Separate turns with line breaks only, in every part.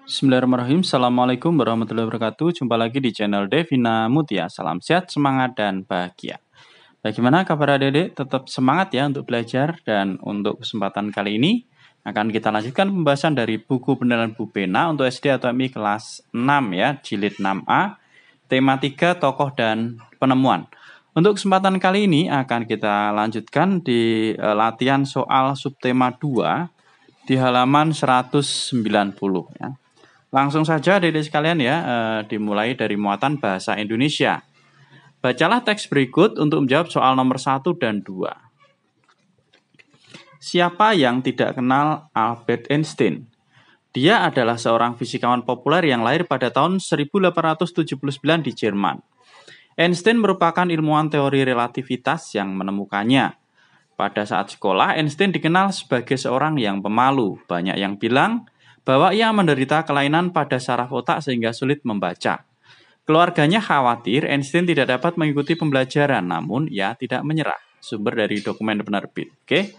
Bismillahirrahmanirrahim. Assalamualaikum warahmatullahi wabarakatuh. Jumpa lagi di channel Devina Mutia. Salam sehat, semangat, dan bahagia. Bagaimana kabar adik-adik? Tetap semangat ya untuk belajar. Dan untuk kesempatan kali ini akan kita lanjutkan pembahasan dari buku beneran Bu Pena untuk SD atau MI kelas 6 ya, jilid 6A. Tema 3, tokoh dan penemuan. Untuk kesempatan kali ini akan kita lanjutkan di latihan soal subtema 2 di halaman 190 ya. Langsung saja adik-adik sekalian ya, dimulai dari muatan bahasa Indonesia. Bacalah teks berikut untuk menjawab soal nomor 1 dan 2. Siapa yang tidak kenal Albert Einstein? Dia adalah seorang fisikawan populer yang lahir pada tahun 1879 di Jerman. Einstein merupakan ilmuwan teori relativitas yang menemukannya. Pada saat sekolah, Einstein dikenal sebagai seorang yang pemalu. Banyak yang bilang bahwa ia menderita kelainan pada saraf otak sehingga sulit membaca. Keluarganya khawatir Einstein tidak dapat mengikuti pembelajaran, namun ia tidak menyerah. Sumber dari dokumen penerbit. Oke.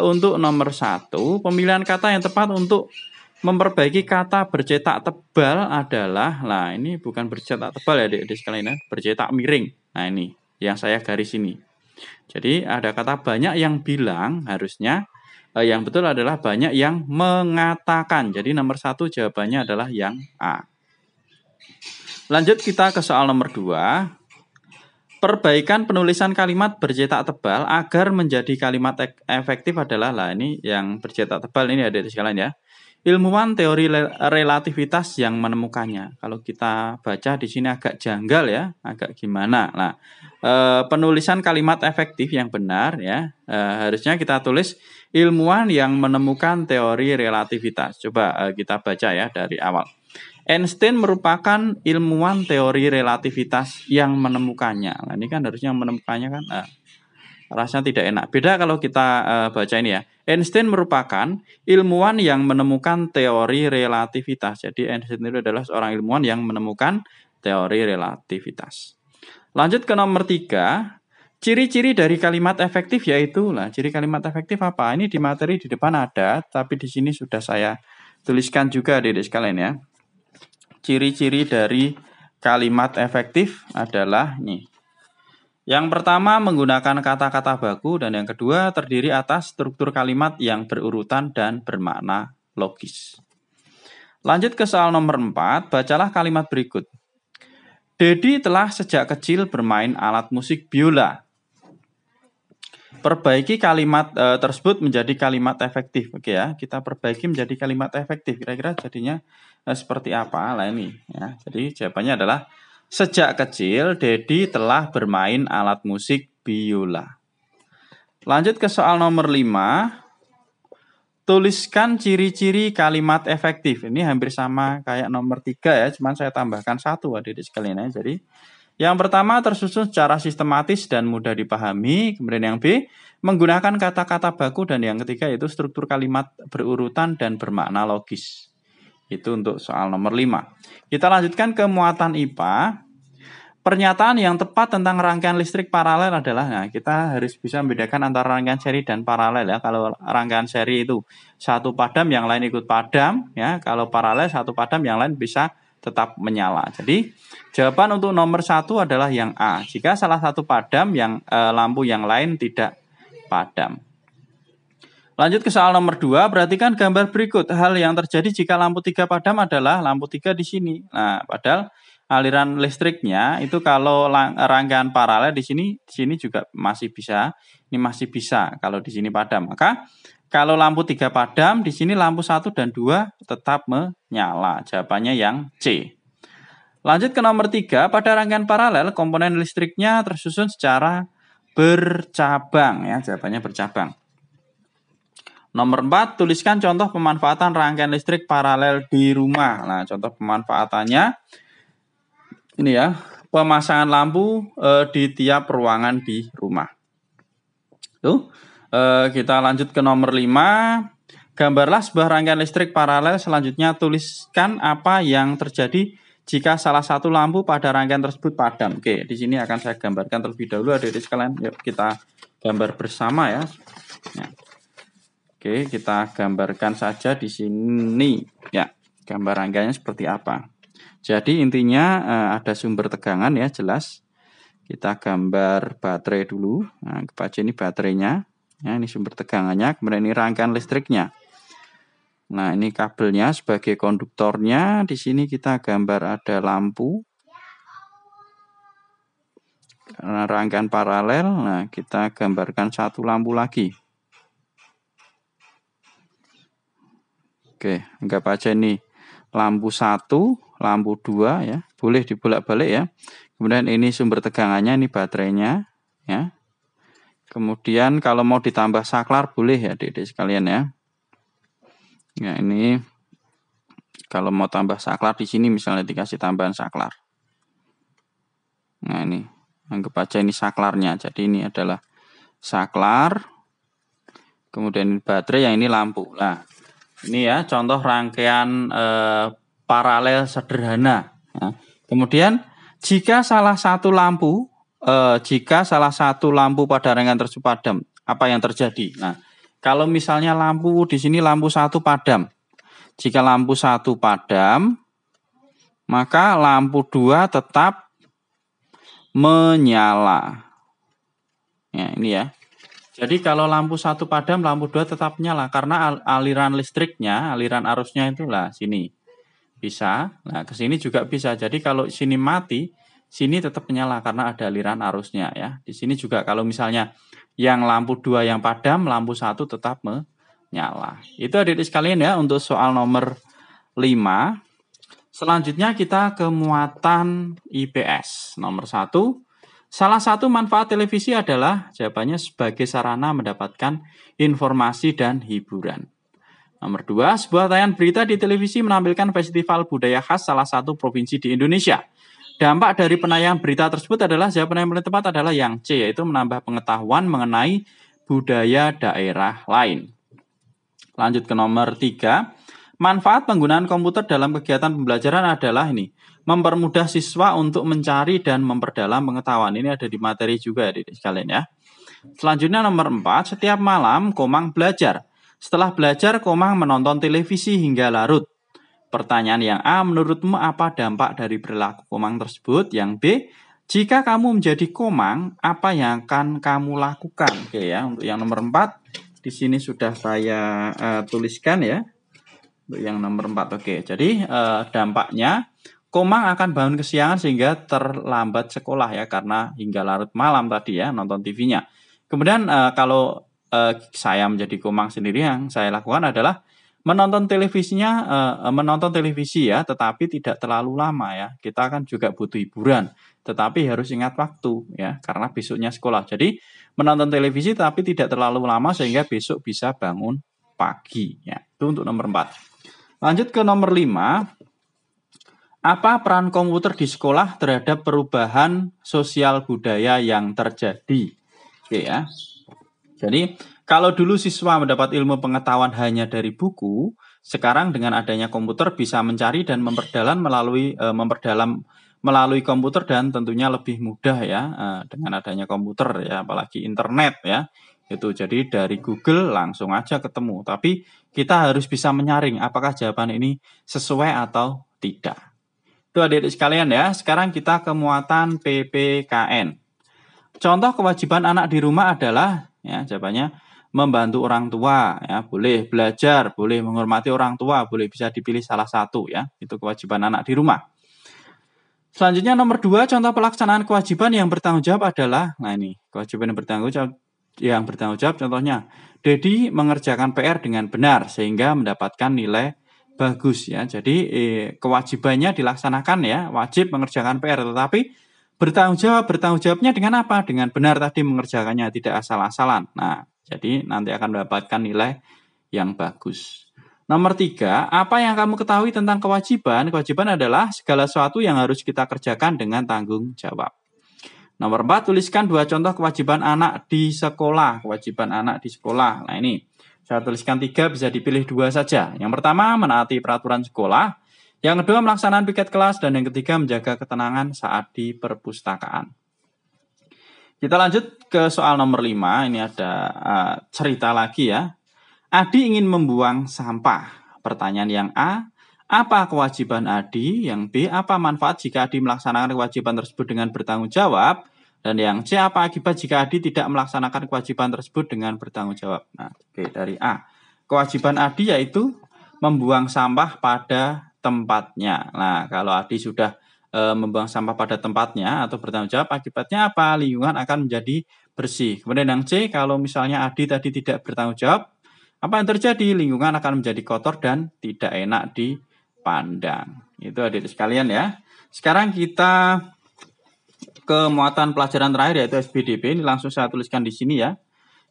Untuk nomor 1, pemilihan kata yang tepat untuk memperbaiki kata bercetak tebal adalah, nah ini bukan bercetak tebal ya adik-adik sekalian ya, bercetak miring. Nah ini yang saya garis ini. Jadi ada kata banyak yang bilang, harusnya yang betul adalah banyak yang mengatakan. Jadi nomor 1 jawabannya adalah yang A. Lanjut kita ke soal nomor 2. Perbaikan penulisan kalimat bercetak tebal agar menjadi kalimat efektif adalah, lah ini yang bercetak tebal ini ada di sekalian ya. Ilmuwan teori relativitas yang menemukannya. Kalau kita baca di sini agak janggal ya, agak gimana. Nah, penulisan kalimat efektif yang benar ya, harusnya kita tulis ilmuwan yang menemukan teori relativitas. Coba kita baca ya dari awal. Einstein merupakan ilmuwan teori relativitas yang menemukannya. Nah, ini kan harusnya menemukannya kan rasanya tidak enak. Beda kalau kita baca ini ya. Einstein merupakan ilmuwan yang menemukan teori relativitas. Jadi Einstein itu adalah seorang ilmuwan yang menemukan teori relativitas. Lanjut ke nomor 3. Ciri-ciri dari kalimat efektif yaitu, lah ciri kalimat efektif apa? Ini di materi di depan ada, tapi di sini sudah saya tuliskan juga adik-adik sekalian ya. Ciri-ciri dari kalimat efektif adalah nih. Yang pertama menggunakan kata-kata baku dan yang kedua terdiri atas struktur kalimat yang berurutan dan bermakna logis. Lanjut ke soal nomor 4, bacalah kalimat berikut. Dedi telah sejak kecil bermain alat musik biola. Perbaiki kalimat tersebut menjadi kalimat efektif. Oke ya, kita perbaiki menjadi kalimat efektif. Kira-kira jadinya seperti apa? Lah ini ya. Jadi jawabannya adalah sejak kecil Dedi telah bermain alat musik biola. Lanjut ke soal nomor 5. Tuliskan ciri-ciri kalimat efektif. Ini hampir sama kayak nomor 3 ya, cuman saya tambahkan 1 adik-adik sekalian ya. Jadi yang pertama tersusun secara sistematis dan mudah dipahami. Kemudian yang B, menggunakan kata-kata baku. Dan yang ketiga yaitu struktur kalimat berurutan dan bermakna logis. Itu untuk soal nomor 5. Kita lanjutkan ke muatan IPA. Pernyataan yang tepat tentang rangkaian listrik paralel adalah, nah kita harus bisa membedakan antara rangkaian seri dan paralel ya. Kalau rangkaian seri itu satu padam, yang lain ikut padam ya. Kalau paralel satu padam, yang lain bisa tetap menyala. Jadi jawaban untuk nomor 1 adalah yang A. Jika salah satu padam, yang lampu yang lain tidak padam. Lanjut ke soal nomor 2, perhatikan gambar berikut. Hal yang terjadi jika lampu 3 padam adalah lampu 3 di sini. Nah, padahal aliran listriknya itu kalau rangkaian paralel di sini juga masih bisa. Ini masih bisa kalau di sini padam. Maka kalau lampu 3 padam, di sini lampu 1 dan 2 tetap menyala. Jawabannya yang C. Lanjut ke nomor 3, pada rangkaian paralel komponen listriknya tersusun secara bercabang ya. Jawabannya bercabang. Nomor 4, tuliskan contoh pemanfaatan rangkaian listrik paralel di rumah. Nah, contoh pemanfaatannya ini ya, pemasangan lampu di tiap ruangan di rumah. Tuh, kita lanjut ke nomor 5. Gambarlah sebuah rangkaian listrik paralel. Selanjutnya tuliskan apa yang terjadi jika salah satu lampu pada rangkaian tersebut padam. Oke, di sini akan saya gambarkan terlebih dahulu adik-adik sekalian. Yuk kita gambar bersama ya. Oke, kita gambarkan saja di sini ya. Gambar rangkaiannya seperti apa. Jadi intinya ada sumber tegangan ya, jelas. Kita gambar baterai dulu. Nah, anggap aja ini baterainya. Ya, ini sumber tegangannya, kemudian ini rangkaian listriknya. Nah, ini kabelnya sebagai konduktornya. Di sini kita gambar ada lampu. Karena rangkaian paralel, nah kita gambarkan satu lampu lagi. Oke, anggap aja ini lampu 1, lampu 2 ya. Boleh dibolak-balik ya. Kemudian ini sumber tegangannya, ini baterainya ya. Kemudian kalau mau ditambah saklar boleh ya Adik-adik sekalian ya. Ya, ini kalau mau tambah saklar di sini misalnya dikasih tambahan saklar. Nah, ini anggap aja ini saklarnya. Jadi ini adalah saklar. Kemudian ini baterai, yang ini lampu. Nah, ini ya contoh rangkaian paralel sederhana. Ya. Kemudian jika salah satu lampu pada rangkaian tersebut padam, apa yang terjadi? Nah, kalau misalnya lampu di sini lampu 1 padam. Jika lampu 1 padam, maka lampu 2 tetap menyala. Ya, ini ya. Jadi kalau lampu 1 padam, lampu 2 tetap nyala karena aliran listriknya, aliran arusnya itulah sini. Bisa. Nah, ke sini juga bisa. Jadi kalau sini mati, sini tetap menyala karena ada aliran arusnya ya. Di sini juga kalau misalnya yang lampu 2 yang padam, lampu 1 tetap menyala. Itu adik-adik sekalian ya untuk soal nomor 5. Selanjutnya kita ke muatan IPS. Nomor 1. Salah satu manfaat televisi adalah jawabannya sebagai sarana mendapatkan informasi dan hiburan. Nomor 2, sebuah tayangan berita di televisi menampilkan festival budaya khas salah satu provinsi di Indonesia. Dampak dari penayangan berita tersebut adalah jawaban yang paling tepat adalah yang C, yaitu menambah pengetahuan mengenai budaya daerah lain. Lanjut ke nomor 3. Manfaat penggunaan komputer dalam kegiatan pembelajaran adalah ini. Mempermudah siswa untuk mencari dan memperdalam pengetahuan. Ini ada di materi juga adik sekalian ya. Selanjutnya nomor 4. Setiap malam Komang belajar. Setelah belajar Komang menonton televisi hingga larut. Pertanyaan yang A, menurutmu apa dampak dari perilaku Komang tersebut? Yang B, jika kamu menjadi Komang, apa yang akan kamu lakukan? Oke ya, untuk yang nomor 4 di sini sudah saya tuliskan ya. Untuk yang nomor 4. Oke, jadi dampaknya Komang akan bangun kesiangan sehingga terlambat sekolah ya karena hingga larut malam tadi ya nonton TV-nya. Kemudian kalau saya menjadi Komang sendiri, yang saya lakukan adalah menonton televisi ya, tetapi tidak terlalu lama ya. Kita kan juga butuh hiburan, tetapi harus ingat waktu ya karena besoknya sekolah. Jadi menonton televisi tapi tidak terlalu lama sehingga besok bisa bangun pagi ya. Itu untuk nomor 4. Lanjut ke nomor 5. Apa peran komputer di sekolah terhadap perubahan sosial budaya yang terjadi? Oke ya. Jadi kalau dulu siswa mendapat ilmu pengetahuan hanya dari buku, sekarang dengan adanya komputer bisa mencari dan memperdalam melalui komputer dan tentunya lebih mudah ya dengan adanya komputer ya, apalagi internet ya. Itu jadi dari Google langsung aja ketemu. Tapi kita harus bisa menyaring apakah jawaban ini sesuai atau tidak. Itu adik-adik sekalian ya. Sekarang kita ke muatan PPKN. Contoh kewajiban anak di rumah adalah ya jawabannya membantu orang tua ya, boleh belajar, boleh menghormati orang tua, boleh bisa dipilih salah satu ya. Itu kewajiban anak di rumah. Selanjutnya nomor 2, contoh pelaksanaan kewajiban yang bertanggung jawab adalah, nah ini kewajiban yang bertanggung jawab contohnya Dedi mengerjakan PR dengan benar sehingga mendapatkan nilai bagus ya. Jadi kewajibannya dilaksanakan ya, wajib mengerjakan PR, tetapi bertanggung jawabnya dengan apa? Dengan benar tadi mengerjakannya, tidak asal-asalan. Nah, jadi nanti akan mendapatkan nilai yang bagus. Nomor 3, apa yang kamu ketahui tentang kewajiban? Kewajiban adalah segala sesuatu yang harus kita kerjakan dengan tanggung jawab. Nomor 4, tuliskan 2 contoh kewajiban anak di sekolah. Kewajiban anak di sekolah. Nah ini, saya tuliskan 3, bisa dipilih 2 saja. Yang pertama, menaati peraturan sekolah. Yang kedua, melaksanakan piket kelas. Dan yang ketiga, menjaga ketenangan saat di perpustakaan. Kita lanjut ke soal nomor 5. Ini ada cerita lagi ya. Adi ingin membuang sampah. Pertanyaan yang A, Apa kewajiban Adi? Yang B, apa manfaat jika Adi melaksanakan kewajiban tersebut dengan bertanggung jawab? Dan yang C, apa akibat jika Adi tidak melaksanakan kewajiban tersebut dengan bertanggung jawab? Nah, oke, dari A. Kewajiban Adi yaitu membuang sampah pada tempatnya. Nah, kalau Adi sudah membuang sampah pada tempatnya atau bertanggung jawab, akibatnya apa? Lingkungan akan menjadi bersih. Kemudian yang C, kalau misalnya Adi tadi tidak bertanggung jawab, apa yang terjadi? Lingkungan akan menjadi kotor dan tidak enak dipandang. Itu adik sekalian ya. Sekarang kita ke muatan pelajaran terakhir yaitu SBDP. Ini langsung saya tuliskan di sini ya.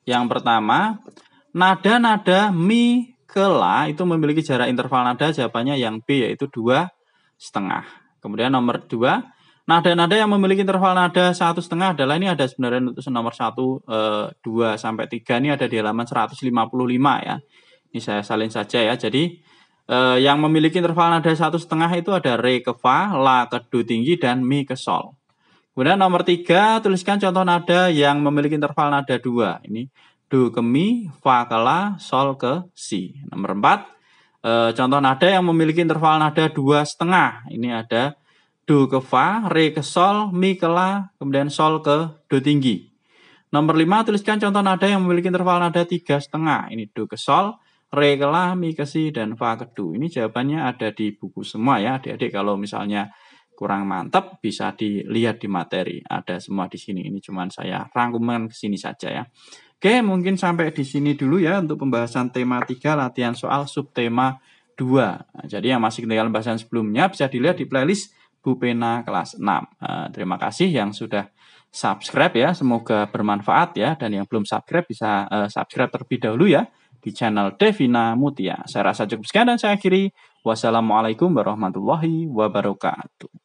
Yang pertama, nada-nada mi ke la itu memiliki jarak interval nada, jawabannya yang B yaitu 2,5. Kemudian nomor 2, nada-nada yang memiliki interval nada 1,5 adalah ini ada sebenarnya untuk nomor 1, 2 sampai 3 ini ada di halaman 155 ya. Ini saya salin saja ya. Jadi yang memiliki interval nada 1,5 itu ada re ke fa, la ke do tinggi dan mi ke sol. Kemudian nomor 3, tuliskan contoh nada yang memiliki interval nada 2. Ini do ke mi, fa ke la, sol ke si. Nomor 4, contoh nada yang memiliki interval nada 2,5. Ini ada do ke fa, re ke sol, mi ke la, kemudian sol ke do tinggi. Nomor 5, tuliskan contoh nada yang memiliki interval nada 3,5. Ini do ke sol, re ke la, mi ke si, dan fa ke do. Ini jawabannya ada di buku semua ya adik-adik. Kalau misalnya kurang mantap bisa dilihat di materi, ada semua di sini. Ini cuma saya rangkuman ke sini saja ya. Oke, mungkin sampai di sini dulu ya untuk pembahasan tema 3 latihan soal subtema 2. Nah, jadi yang masih ketinggalan pembahasan sebelumnya bisa dilihat di playlist Bu Pena kelas 6. Terima kasih yang sudah subscribe ya, semoga bermanfaat ya, dan yang belum subscribe bisa subscribe terlebih dahulu ya di channel Devina Mutia. Saya rasa cukup sekian dan saya akhiri. Wassalamualaikum warahmatullahi wabarakatuh.